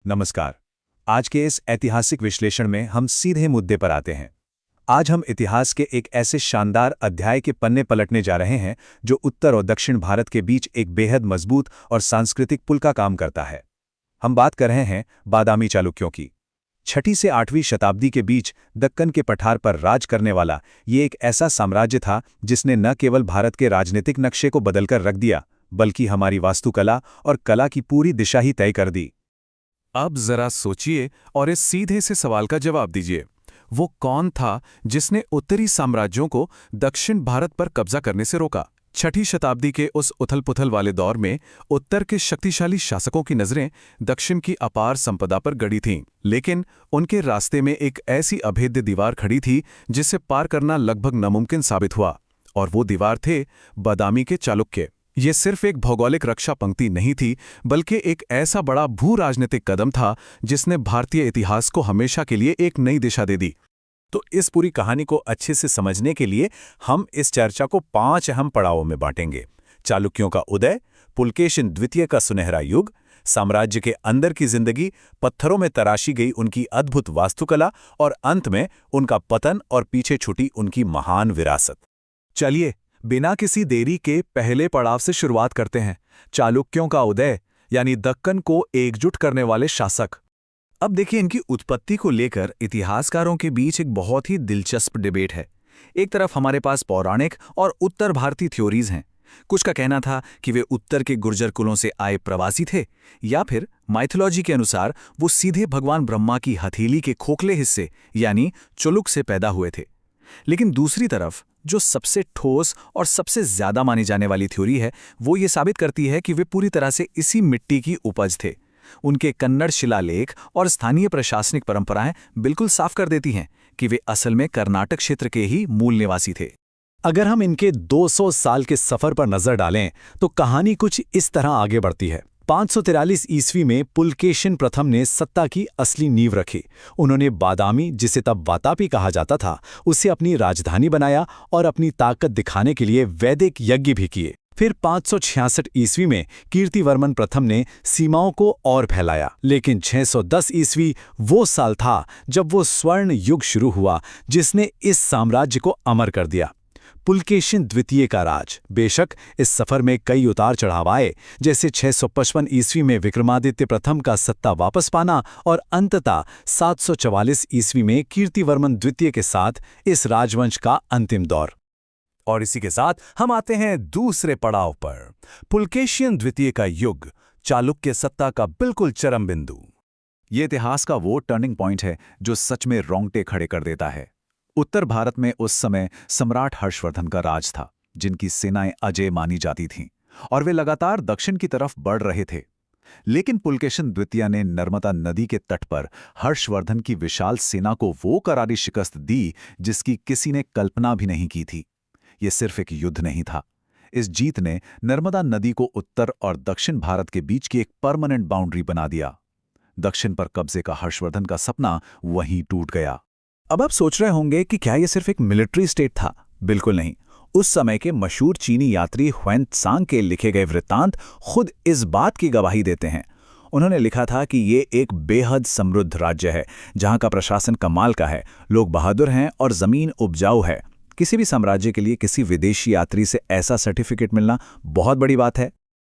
नमस्कार। आज के इस ऐतिहासिक विश्लेषण में हम सीधे मुद्दे पर आते हैं। आज हम इतिहास के एक ऐसे शानदार अध्याय के पन्ने पलटने जा रहे हैं जो उत्तर और दक्षिण भारत के बीच एक बेहद मजबूत और सांस्कृतिक पुल का काम करता है। हम बात कर रहे हैं बादामी चालुक्यों की। 6वीं से 8वीं शताब्दी के बीच दक्कन के पठार पर राज करने वाला ये एक ऐसा साम्राज्य था जिसने न केवल भारत के राजनीतिक नक्शे को बदलकर रख दिया, बल्कि हमारी वास्तुकला और कला की पूरी दिशा ही तय कर दी। अब जरा सोचिए और इस सीधे से सवाल का जवाब दीजिए। वो कौन था जिसने उत्तरी साम्राज्यों को दक्षिण भारत पर कब्जा करने से रोका? 6वीं शताब्दी के उस उथल-पुथल वाले दौर में उत्तर के शक्तिशाली शासकों की नजरें दक्षिण की अपार संपदा पर गड़ी थीं, लेकिन उनके रास्ते में एक ऐसी अभेद्य दीवार खड़ी थी जिसे पार करना लगभग नामुमकिन साबित हुआ। और वो दीवार थे बादामी के चालुक्य। ये सिर्फ एक भौगोलिक रक्षा पंक्ति नहीं थी, बल्कि एक ऐसा बड़ा भू राजनीतिक कदम था जिसने भारतीय इतिहास को हमेशा के लिए एक नई दिशा दे दी। तो इस पूरी कहानी को अच्छे से समझने के लिए हम इस चर्चा को 5 अहम पड़ावों में बांटेंगे। चालुक्यों का उदय, पुलकेशिन द्वितीय का सुनहरा युग, साम्राज्य के अंदर की जिंदगी, पत्थरों में तराशी गई उनकी अद्भुत वास्तुकला और अंत में उनका पतन और पीछे छूटी उनकी महान विरासत। चलिए बिना किसी देरी के पहले पड़ाव से शुरुआत करते हैं, चालुक्यों का उदय यानी दक्कन को एकजुट करने वाले शासक। अब देखिए, इनकी उत्पत्ति को लेकर इतिहासकारों के बीच एक बहुत ही दिलचस्प डिबेट है। एक तरफ हमारे पास पौराणिक और उत्तर भारतीय थ्योरीज हैं। कुछ का कहना था कि वे उत्तर के गुर्जर कुलों से आए प्रवासी थे, या फिर माइथोलॉजी के अनुसार वो सीधे भगवान ब्रह्मा की हथेली के खोखले हिस्से यानी चुलुक से पैदा हुए थे। लेकिन दूसरी तरफ जो सबसे ठोस और सबसे ज्यादा मानी जाने वाली थ्योरी है, वो ये साबित करती है कि वे पूरी तरह से इसी मिट्टी की उपज थे। उनके कन्नड़ शिलालेख और स्थानीय प्रशासनिक परंपराएं बिल्कुल साफ कर देती हैं कि वे असल में कर्नाटक क्षेत्र के ही मूल निवासी थे। अगर हम इनके 200 साल के सफर पर नजर डालें तो कहानी कुछ इस तरह आगे बढ़ती है। 543 ईस्वी में पुलकेशिन प्रथम ने सत्ता की असली नींव रखी। उन्होंने बादामी, जिसे तब वातापी कहा जाता था, उसे अपनी राजधानी बनाया और अपनी ताकत दिखाने के लिए वैदिक यज्ञ भी किए। फिर 566 ईस्वी में कीर्तिवर्मन प्रथम ने सीमाओं को और फैलाया। लेकिन 610 ईस्वी वो साल था जब वो स्वर्ण युग शुरू हुआ जिसने इस साम्राज्य को अमर कर दिया। पुलकेशिन द्वितीय का राज। बेशक इस सफर में कई उतार चढ़ाव आए, जैसे 655 ईस्वी में विक्रमादित्य प्रथम का सत्ता वापस पाना और अंततः 744 ईस्वी में कीर्तिवर्मन द्वितीय के साथ इस राजवंश का अंतिम दौर। और इसी के साथ हम आते हैं दूसरे पड़ाव पर, पुलकेशिन द्वितीय का युग, चालुक्य सत्ता का बिल्कुल चरम बिंदु। ये इतिहास का वो टर्निंग पॉइंट है जो सच में रोंगटे खड़े कर देता है। उत्तर भारत में उस समय सम्राट हर्षवर्धन का राज था, जिनकी सेनाएं अजेय मानी जाती थीं और वे लगातार दक्षिण की तरफ बढ़ रहे थे। लेकिन पुलकेशिन द्वितीय ने नर्मदा नदी के तट पर हर्षवर्धन की विशाल सेना को वो करारी शिकस्त दी जिसकी किसी ने कल्पना भी नहीं की थी। ये सिर्फ एक युद्ध नहीं था। इस जीत ने नर्मदा नदी को उत्तर और दक्षिण भारत के बीच की एक परमानेंट बाउंड्री बना दिया। दक्षिण पर कब्जे का हर्षवर्धन का सपना वहीं टूट गया। अब आप सोच रहे होंगे कि क्या यह सिर्फ एक मिलिट्री स्टेट था? बिल्कुल नहीं। उस समय के मशहूर चीनी यात्री ह्वेन त्सांग के लिखे गए वृत्तांत खुद इस बात की गवाही देते हैं। उन्होंने लिखा था कि ये एक बेहद समृद्ध राज्य है, जहां का प्रशासन कमाल का है, लोग बहादुर हैं और जमीन उपजाऊ है। किसी भी साम्राज्य के लिए किसी विदेशी यात्री से ऐसा सर्टिफिकेट मिलना बहुत बड़ी बात है।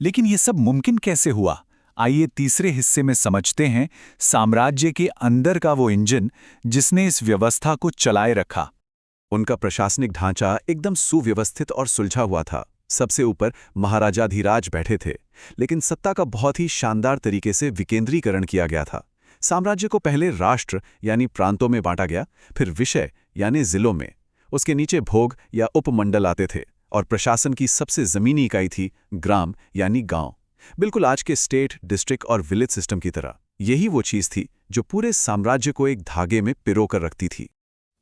लेकिन ये सब मुमकिन कैसे हुआ? आइए तीसरे हिस्से में समझते हैं साम्राज्य के अंदर का वो इंजन जिसने इस व्यवस्था को चलाए रखा। उनका प्रशासनिक ढांचा एकदम सुव्यवस्थित और सुलझा हुआ था। सबसे ऊपर महाराजाधिराज बैठे थे, लेकिन सत्ता का बहुत ही शानदार तरीके से विकेंद्रीकरण किया गया था। साम्राज्य को पहले राष्ट्र यानी प्रांतों में बांटा गया, फिर विषय यानी जिलों में, उसके नीचे भोग या उपमंडल आते थे, और प्रशासन की सबसे जमीनी इकाई थी ग्राम यानी गांव। बिल्कुल आज के स्टेट, डिस्ट्रिक्ट और विलेज सिस्टम की तरह। यही वो चीज थी जो पूरे साम्राज्य को एक धागे में पिरोकर रखती थी।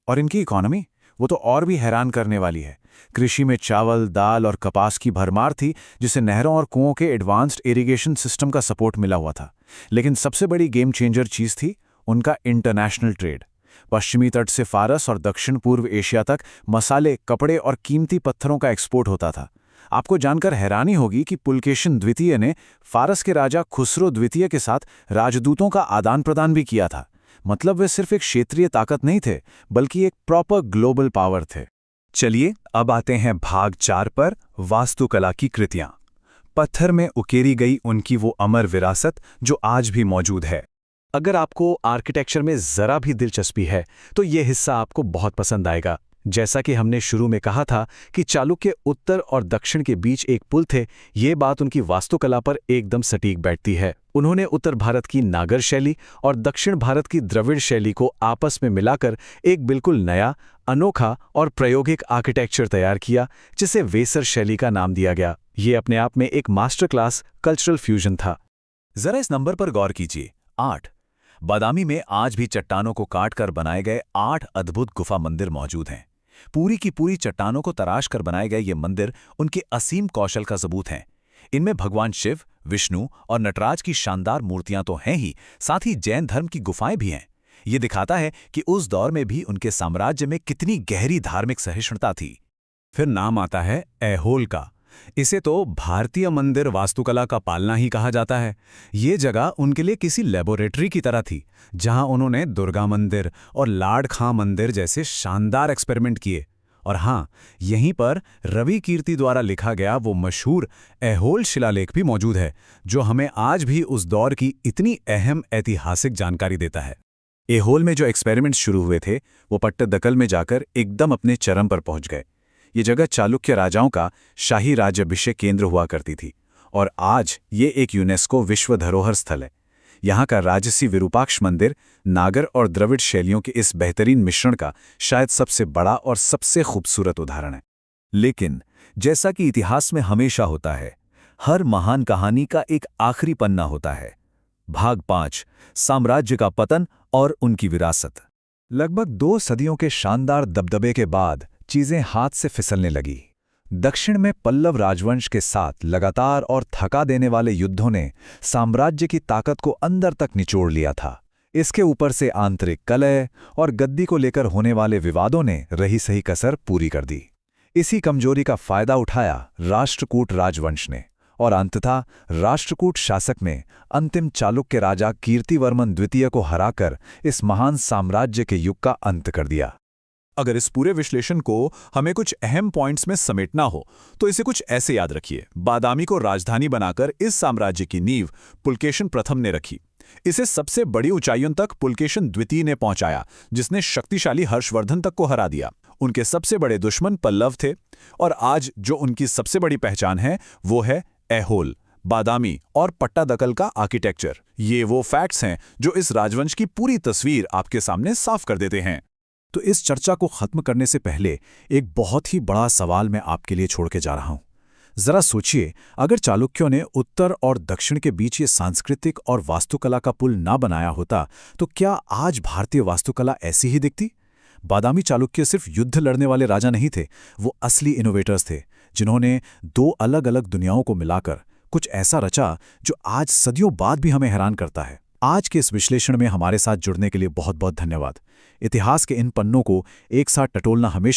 और इनकी इकोनॉमी, वो तो और भी हैरान करने वाली है। कृषि में चावल, दाल और कपास की भरमार थी, जिसे नहरों और कुओं के एडवांस्ड इरिगेशन सिस्टम का सपोर्ट मिला हुआ था। लेकिन सबसे बड़ी गेम चेंजर चीज थी उनका इंटरनेशनल ट्रेड। पश्चिमी तट से फारस और दक्षिण पूर्व एशिया तक मसाले, कपड़े और कीमती पत्थरों का एक्सपोर्ट होता था। आपको जानकर हैरानी होगी कि पुलकेशिन द्वितीय ने फारस के राजा खुसरो द्वितीय के साथ राजदूतों का आदान प्रदान भी किया था। मतलब वे सिर्फ एक क्षेत्रीय ताकत नहीं थे, बल्कि एक प्रॉपर ग्लोबल पावर थे। चलिए अब आते हैं भाग 4 पर, वास्तुकला की कृतियां। पत्थर में उकेरी गई उनकी वो अमर विरासत जो आज भी मौजूद है। अगर आपको आर्किटेक्चर में जरा भी दिलचस्पी है तो ये हिस्सा आपको बहुत पसंद आएगा। जैसा कि हमने शुरू में कहा था कि चालुक्य उत्तर और दक्षिण के बीच एक पुल थे, ये बात उनकी वास्तुकला पर एकदम सटीक बैठती है। उन्होंने उत्तर भारत की नागर शैली और दक्षिण भारत की द्रविड़ शैली को आपस में मिलाकर एक बिल्कुल नया, अनोखा और प्रायोगिक आर्किटेक्चर तैयार किया, जिसे वेसर शैली का नाम दिया गया। ये अपने आप में एक मास्टर क्लास कल्चरल फ्यूजन था। जरा इस नंबर पर गौर कीजिए, 8। बादामी में आज भी चट्टानों को काटकर बनाए गए 8 अद्भुत गुफा मंदिर मौजूद हैं। पूरी की पूरी चट्टानों को तराश कर बनाए गए ये मंदिर उनके असीम कौशल का सबूत हैं। इनमें भगवान शिव, विष्णु और नटराज की शानदार मूर्तियां तो हैं ही, साथ ही जैन धर्म की गुफाएं भी हैं। ये दिखाता है कि उस दौर में भी उनके साम्राज्य में कितनी गहरी धार्मिक सहिष्णुता थी। फिर नाम आता है ऐहोल का। इसे तो भारतीय मंदिर वास्तुकला का पालना ही कहा जाता है। ये जगह उनके लिए किसी लेबोरेटरी की तरह थी, जहां उन्होंने दुर्गा मंदिर और लाड खां मंदिर जैसे शानदार एक्सपेरिमेंट किए। और हाँ, यहीं पर रवि कीर्ति द्वारा लिखा गया वो मशहूर ऐहोल शिलालेख भी मौजूद है, जो हमें आज भी उस दौर की इतनी अहम ऐतिहासिक जानकारी देता है। ऐहोल में जो एक्सपेरिमेंट्स शुरू हुए थे, वो पट्टदकल में जाकर एकदम अपने चरम पर पहुंच गए। ये जगह चालुक्य राजाओं का शाही राज्याभिषेक केंद्र हुआ करती थी, और आज ये एक यूनेस्को विश्व धरोहर स्थल है। यहाँ का राजसी विरूपाक्ष मंदिर नागर और द्रविड़ शैलियों के इस बेहतरीन मिश्रण का शायद सबसे बड़ा और सबसे खूबसूरत उदाहरण है। लेकिन जैसा कि इतिहास में हमेशा होता है, हर महान कहानी का एक आखिरी पन्ना होता है। भाग 5, साम्राज्य का पतन और उनकी विरासत। लगभग 2 सदियों के शानदार दबदबे के बाद चीजें हाथ से फिसलने लगी। दक्षिण में पल्लव राजवंश के साथ लगातार और थका देने वाले युद्धों ने साम्राज्य की ताकत को अंदर तक निचोड़ लिया था। इसके ऊपर से आंतरिक कलह और गद्दी को लेकर होने वाले विवादों ने रही सही कसर पूरी कर दी। इसी कमजोरी का फायदा उठाया राष्ट्रकूट राजवंश ने, और अंततः राष्ट्रकूट शासक ने अंतिम चालुक्य राजा कीर्तिवर्मन द्वितीय को हराकर इस महान साम्राज्य के युग का अंत कर दिया। अगर इस पूरे विश्लेषण को हमें कुछ अहम पॉइंट्स में समेटना हो तो इसे कुछ ऐसे याद रखिए। बादामी को राजधानी बनाकर इस साम्राज्य की नींव पुलकेशिन प्रथम ने रखी। इसे सबसे बड़ी ऊंचाइयों तक पुलकेशिन द्वितीय ने पहुंचाया, जिसने शक्तिशाली हर्षवर्धन तक को हरा दिया। उनके सबसे बड़े दुश्मन पल्लव थे, और आज जो उनकी सबसे बड़ी पहचान है वो है ऐहोल, बादामी और पट्टादकल का आर्किटेक्चर। ये वो फैक्ट्स हैं जो इस राजवंश की पूरी तस्वीर आपके सामने साफ कर देते हैं। तो इस चर्चा को खत्म करने से पहले एक बहुत ही बड़ा सवाल मैं आपके लिए छोड़ के जा रहा हूं। जरा सोचिए, अगर चालुक्यों ने उत्तर और दक्षिण के बीच ये सांस्कृतिक और वास्तुकला का पुल ना बनाया होता, तो क्या आज भारतीय वास्तुकला ऐसी ही दिखती? बादामी चालुक्य सिर्फ युद्ध लड़ने वाले राजा नहीं थे, वो असली इनोवेटर्स थे, जिन्होंने 2 अलग-अलग दुनियाओं को मिलाकर कुछ ऐसा रचा जो आज सदियों बाद भी हमें हैरान करता है। आज के इस विश्लेषण में हमारे साथ जुड़ने के लिए बहुत बहुत धन्यवाद। इतिहास के इन पन्नों को एक साथ टटोलना हमेशा